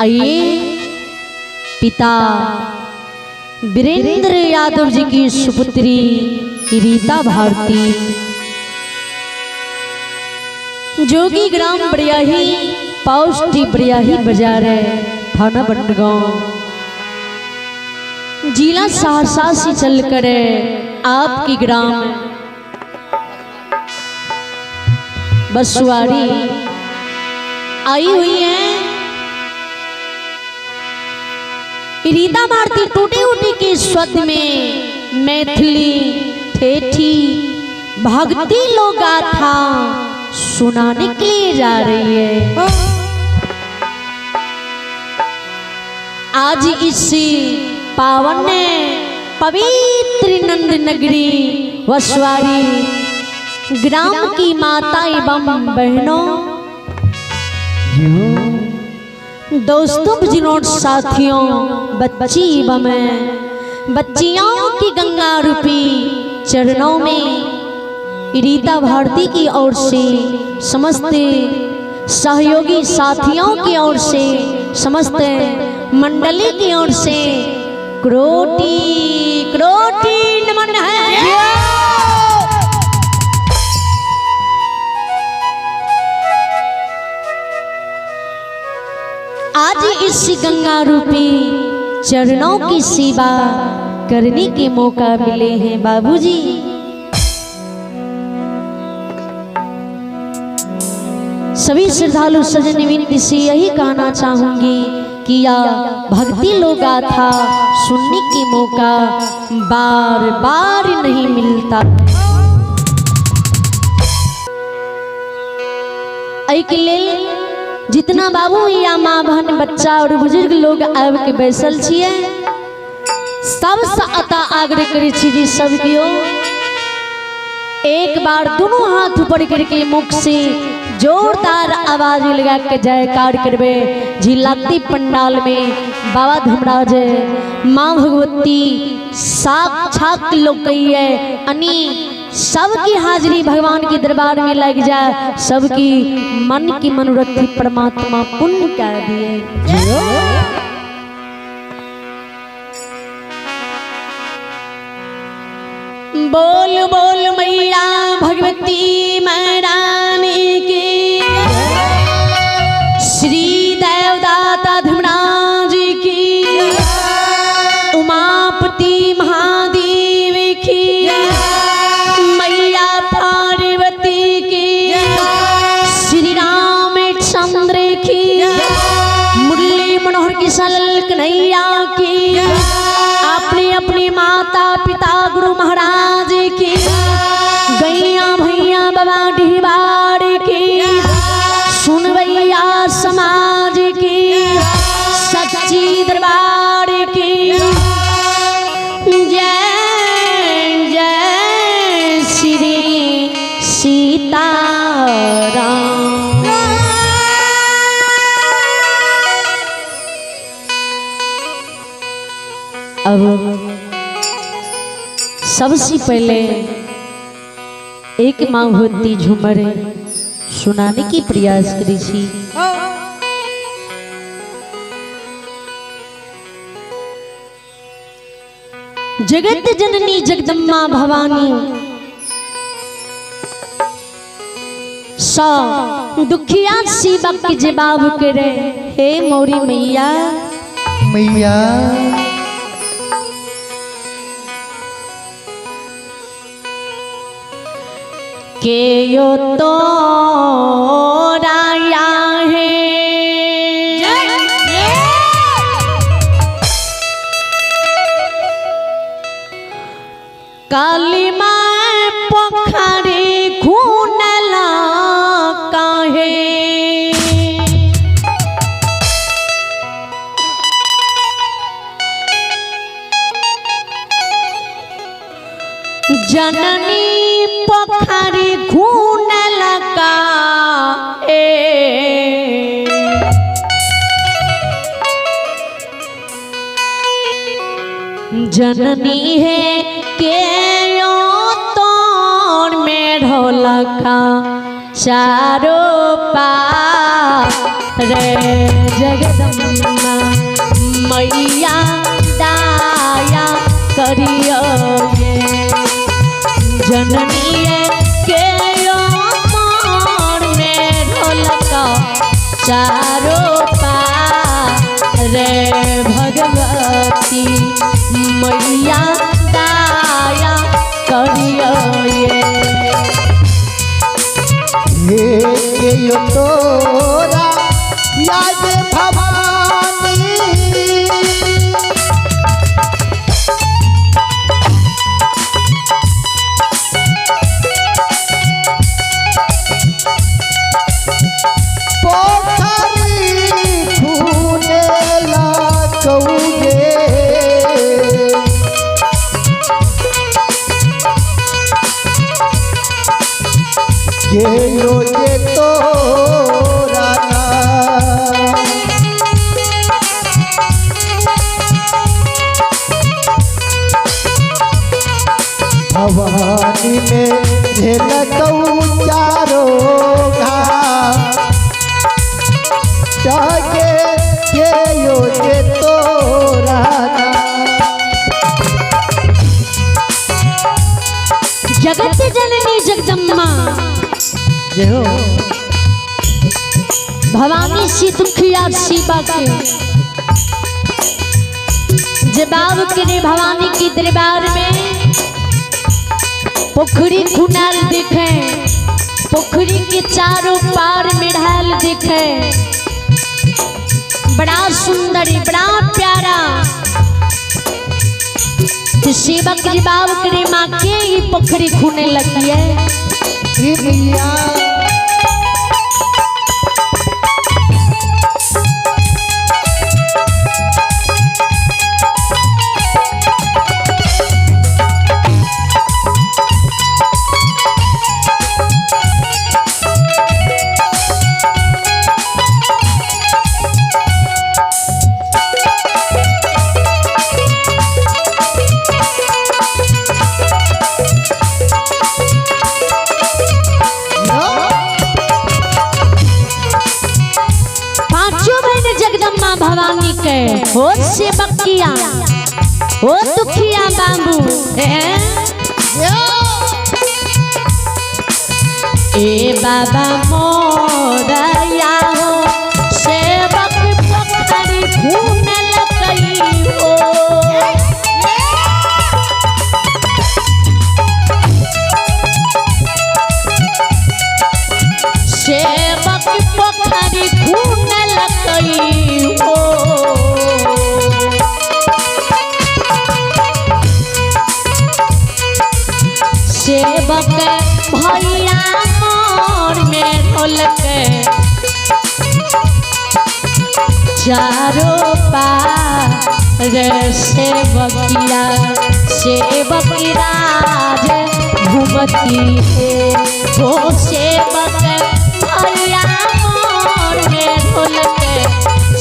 आइए पिता वीरेंद्र यादव जी की सुपुत्री रीता भारती जोगी ग्राम बड़ियाही पौष्टी बड़ियाही बाजार है, थाना बंडगांव, जिला सहरसा से चलकर आपकी ग्राम बसवाड़ी आई हुई है। रीता भारती टूटे उटे के स्वर में मैथिली ठेठी भक्ति लोक गाथा सुनाने के लिए जा रही है। आज इस पावन पवित्र नंद नगरी वसवाड़ी ग्राम की माता एवं बहनों, दोस्तों, बुजुर्गों, साथियों, बच्ची एवं बच्चियों की गंगा रूपी चरणों में रीता भारती की ओर से, समस्त सहयोगी साथियों की ओर से, समस्त मंडली की ओर से कोटि कोटि नमन है। आज इस गंगा रूपी चरणों की सेवा करने के मौका मिले हैं बाबूजी। सभी श्रद्धालु सजन विनती से यही कहना चाहूंगी कि यह भक्ति लोक गाथा सुनने की मौका बार बार नहीं मिलता। एक लेल जितना बाबू या माँ बहन बच्चा और बुजुर्ग लोग आब के बैसल छिए, सबसे अता आग्रह करे छी जी सबकियो एक बार दोनों हाथ ऊपर करके मुख से जोरदार आवाज लगा के जयकार करबे। झिलाती पंडाल में बाबा धर्मराज माँ भगवती साक्षात लोग है, अनि सबकी हाजिरी भगवान के दरबार में लग जाए, सबकी मन की मनोरथी परमात्मा पुण्य कर दिए। बोल बोल मैया भगवती महारानी की, श्री देवदाता धर्मराज की, उमापति महादेव की, मैया पार्वती की, श्री रामचंद्र की, मुरली मनोहर की सल कन्हैया की, अपने अपने माता पिता गुरु महाराज की, गैया भैया बाबा ढिबार की, सुनवैया समाज की, सच्ची दरबार की, जय जय श्री सीताराम। अब सबसे पहले एक माँ भगवती झूमर सुनाने की प्रयास करी छी। जगत जननी जगदम्बा भवानी सा दुखिया सेवा के जवाब करे, हे मोरी मैया मैया के यो तो राया है, काली माँ पोखरी खूनला काहे, जननी पोखरी खूनला काहे, जननी है के यो तोर में ढोलका चारों पार रे जगदम्बा मैया दाया करियो ये जननी के मन में ढोलक चारों पार रे भगवती मैया दाया करियो ये हे यो तोरा याद भवानी ये तोरा भवानी में झेलकऊ चारो जागे ये तोरा जगत जननी जगदम्बा जय हो भवानी सी दुखिया शिवा के जबाव के रे भवानी की दरबार में पोखरी खुनाल दिखे पोखरी के चारों पार में ढाल दिखे बड़ा सुंदर बड़ा प्यारा तो सेवक जबाव करे माँ के ही पोखरी खुने लगी है भवानी के हो से बकिया हो दुखिया बाबू ए बाबा मोरया हो सेवक पोखरी खून लगई हो सेवक पोखरी खून लगई हो सेवक भैया मोर में ढोलक चारों पार सेवकिया सेवक राज घूमती है वो सेवक भैया मोर में ढोलक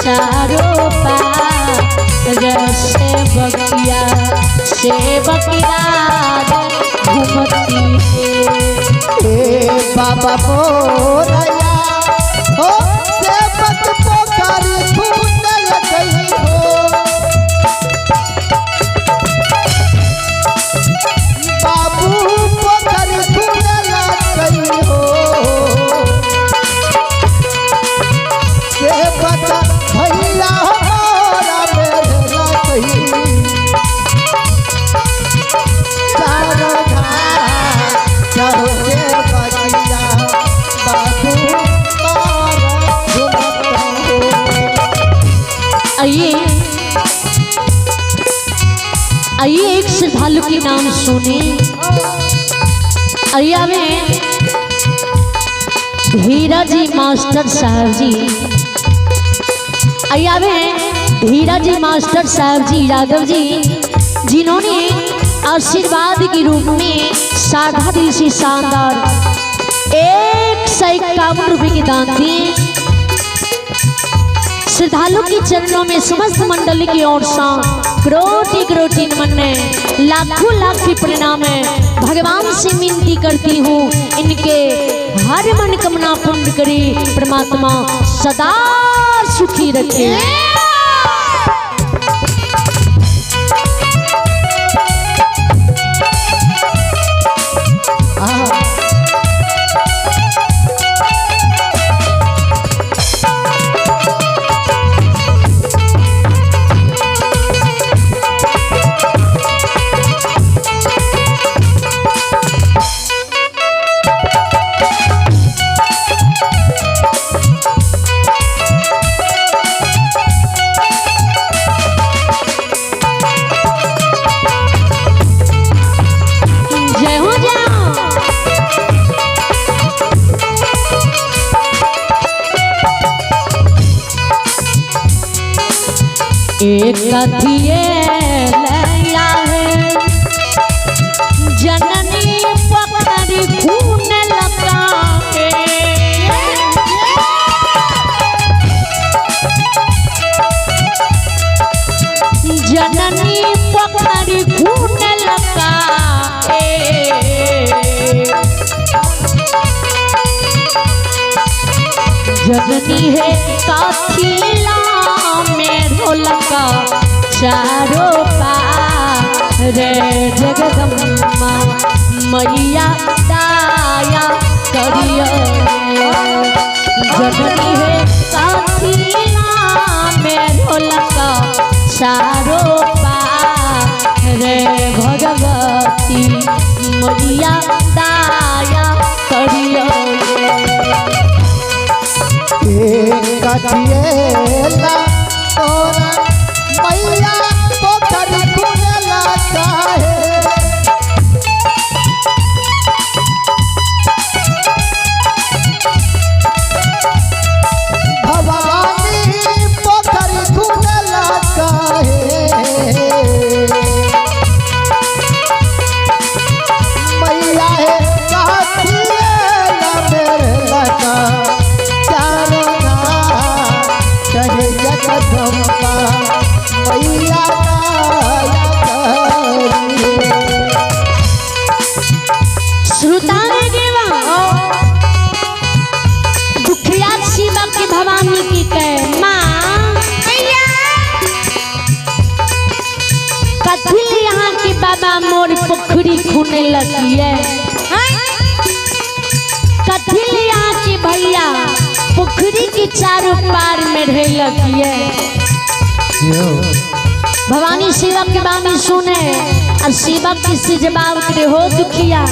चारों पार सेवकिया सेवक राज घूमती है बाबा मोरया हो सेवक पोखरी खून लगई हो बाबू पोखरी खून लगई हो सेवक भैया हमारा मेरे लगई आइए एक श्रद्धालु के नाम सुने। अरिया में धीरज जी मास्टर साहब जी, अरिया में धीरज जी मास्टर साहब जी यादव जी, जिन्होंने आशीर्वाद के रूप में साधा दिल से शानदार 151 रुपये के दान दिए। श्रद्धा श्रद्धालु के चरणों में समस्त मंडली की ओर से करोटी करोटी नमन है, लाखों लाख की प्रणाम है। भगवान से विनती करती हूँ इनके हर मनोकामना पूर्ण करे, परमात्मा सदा सुखी रखे। एक कथिए लैया है जननी पकड़ी खून लगा के, जननी पकड़ी खून लगा के, जननी है काथिला में ढोलका चारों पार जगदम्बा मैया दाया करियो। जननी है काथिला में ढोलका चारों पार भगवती मैया दाया करियो। कथिएला तोरा मैया पोखरी खुनेला काहे, भवानी पोखरी खुनेला काहे, मैया है कथिएला मेरे लगा जगदम्बा मैया श्रोता दुखिया शिवा की भवानी की कह माँ कथिल यहाँ की बाबा मोर पोखरी खूने लगी है, कथिल यहाँ की भैया पोखरी के चारों पार में रह लगी है। भवानी शिवा की बानी सुने और शिवा किसी जवाब करे हो दुखिया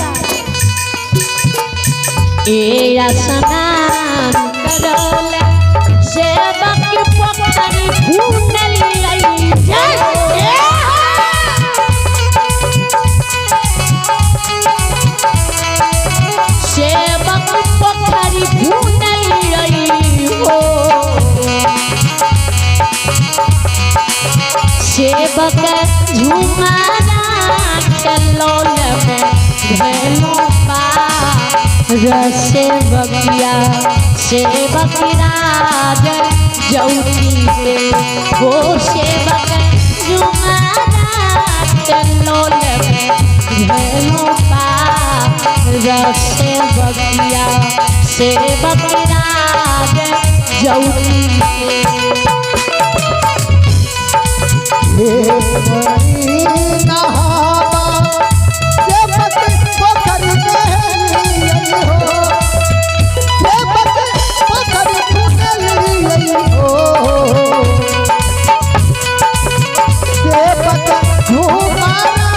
ए स्नान करले शिवा की पोखरी खून लई शिवा की पोखरी खून सेवक झुमारा चलोल में घलो सेवकिया सेवक राज जौती पे वो सेवक झुमारा चलोल में घलो सेवकिया सेवक राज जौती पे नहावा सेवक पोखरी हो, सेवक पोखरी हो, सेवक घुमाना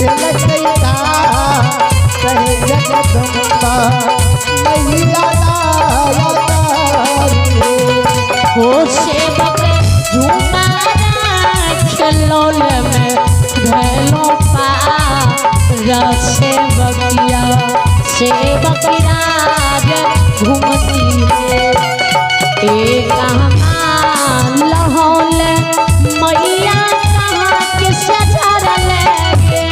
जगदम्बा मैया हो सेवक चलोल में घलो सेवकिया सेवक राज घूमती एक लहौल मैया कहाँ के सजर लगे,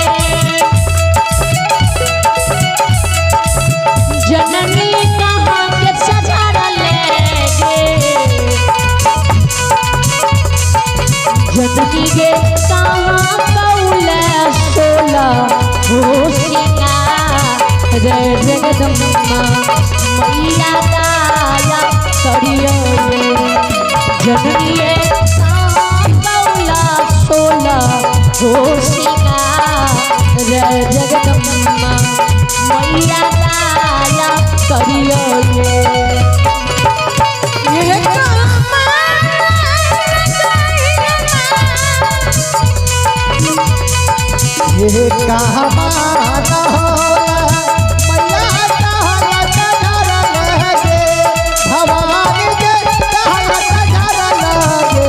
जननी कहाँ के सजर लगे, जननी गे कहाँ कौले सोला होशिया रे जगदम्बा मैया दाया करियो रे जननी गे कहाँ कौला सोला होशिया रे जगदम्बा मैया दाया करियो रे ये कहाँ माना होला मैया कहाँ कजर लगे भवानी के कहाँ कजर लगे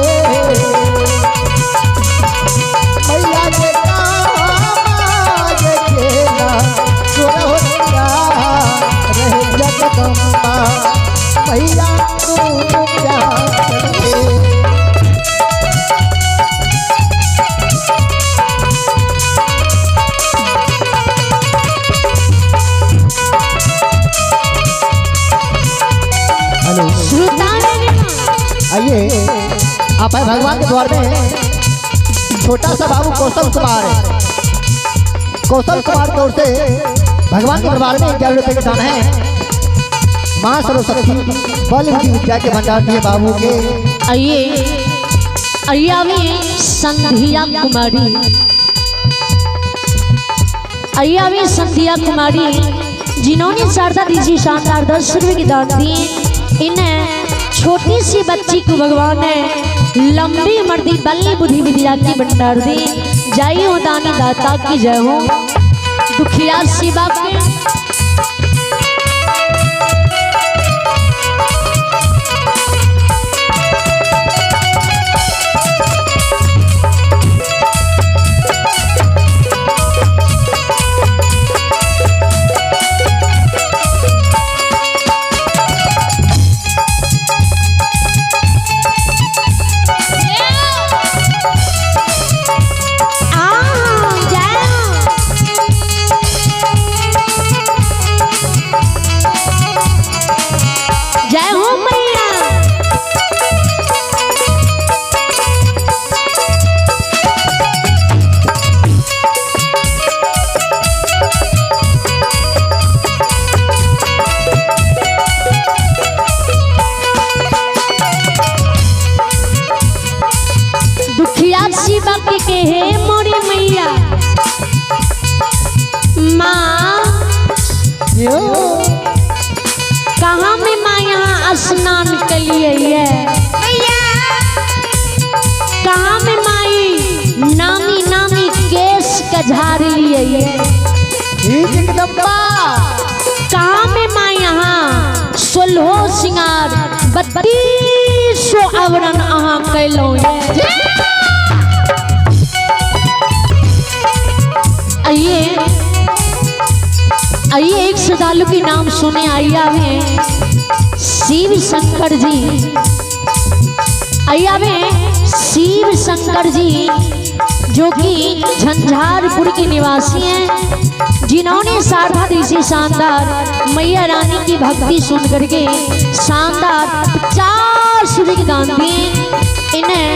मैया के कहाँ खेला सोरहोया रहे जगदम्बा मैया तू प्यार करे आइए आप है भगवान के द्वार में छोटा सा बाबू कौशल कुमार है। कौशल कुमार की ओर से भगवान के दरबार में 11 रुपए के दान है। माँ सरस्वती बॉलीवुड विद्या के भंडार दिए बाबू के। आइए आइए संध्या कुमारी आइए संध्या कुमारी जिन्होंने शारदा दीजी शानदार 10 रुपए की दान दी। इन्हें छोटी सी बच्ची को भगवान ने लंबी उम्र दी बल्ली बुद्धि विद्या की भंडार दी। जय हो दानी दाता की जय हो दुखिया शिवा के के हे मोरी मैया माँ कहाँ में माँ यहाँ स्नान के लिए कहाँ में माई नामी नामी केस का झाड़ लिए कहाँ में माँ यहाँ 16 सिंगार 32 आवरण अहाँ कैलो आइए एक श्रद्धालु के नाम सुने आइया में शिव शंकर जी। आइया में शिव शंकर जी जो कि झंझारपुर के निवासी हैं, जिन्होंने शारदा देसी शानदार मैया रानी की भक्ति सुन करके शानदार 50 रुपये की दान दिए। इन्हें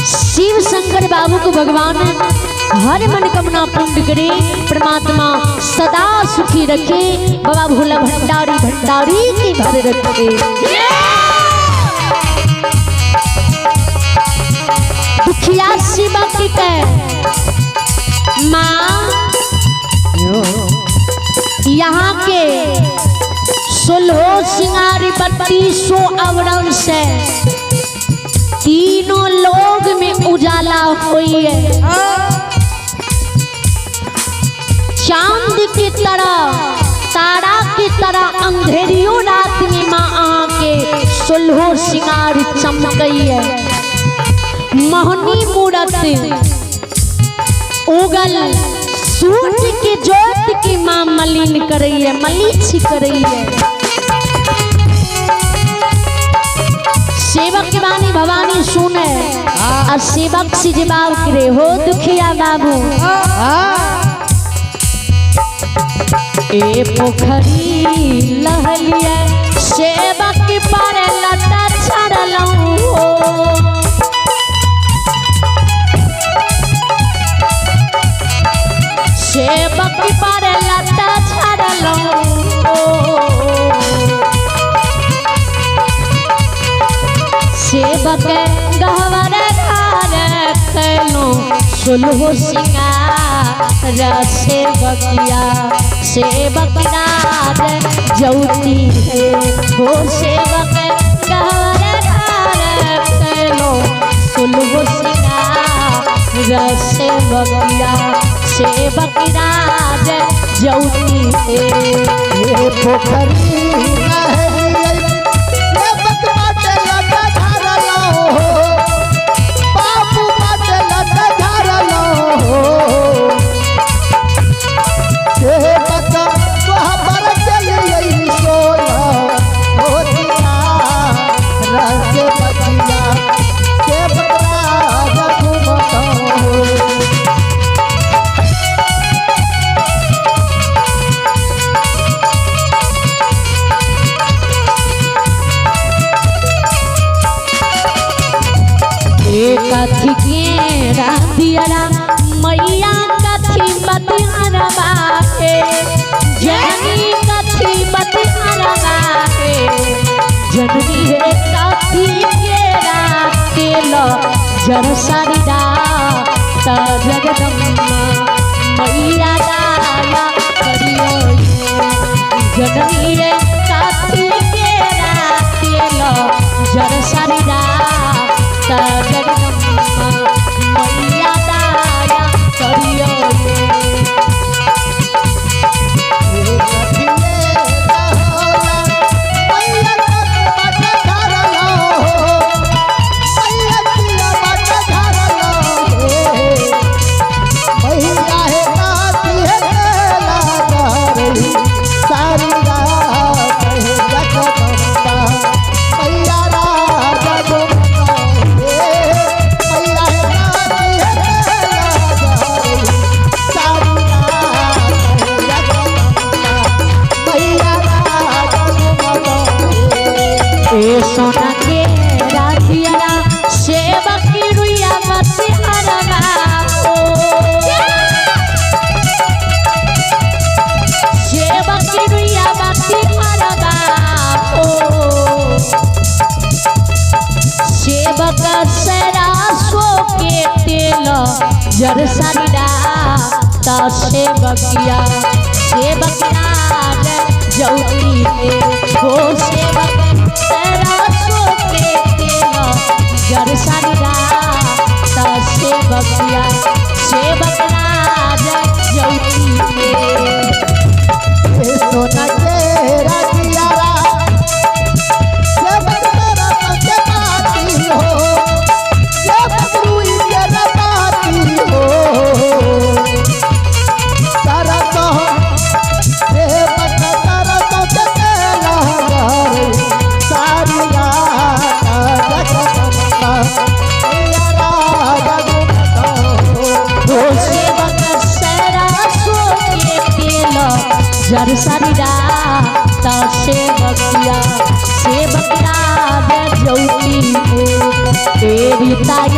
शिव शंकर बाबू को भगवान हर मनोकामना पूर्ण करे, परमात्मा सदा सुखी रखे, बाबा भोला भंडारी भंडारी की भर रखे। दुखिया शिवा की माँ यहाँ के 16 सिंगारी 32 आवरण से तीनों लोग में उजाला हुई है। चांद की तरह तारा की तरह अंधेरियों रात में माँ आके 16 सिंगार चमकई है। मोहनी मूरत उगल सूर्य के ज्योत की माँ मलिन कर रही है, मलीची कर रही है। सेवक के बानी भवानी सुने और सेवक से जवाब करे हो दुखिया बाबू। ए पोखरी लहलिया सेवक पर लता छड़लूं सुलहो सिंगार से बकिया जौती है वो सेवक सुलहो सिंगार से बकिया जौती है पोखरी कथी के राधियारा मैया कथी बतिहारा बाटे जननी कथी बतिहारा बाटे जननी है कथी के राते लो जर सारीदा त जगदम्मा मैया दाया करियो जननी है कथी के राते लो जर सारीदा जगदम्मा मैया दाया करियो सोना के राधियारा सेवक रुइया बतिहारा बापो सेवक रुइया बतिहारा बापो सेवक सरासो के तेल जर सारीदा त सेवकिया जौती है वो सेवक जर सारीदा त सेवकिया जौती है सोना के राधियारा सेवक के बाती हो सेवक रुई के रताती हो तारा तो सेवक तारा तो चला सारिया जर सारीदा त सेवकिया जौती है तेरी ताई